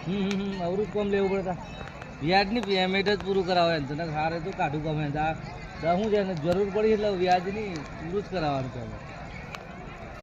અવરું જ કોમ લેવું પડે વ્યાજની પેમેન્ટ જ પૂરું કરાવે ને તને હારે તો કાઢું ગમે હું છે ને જરૂર પડી એટલે વ્યાજની પૂરું જ કરાવવાનું છે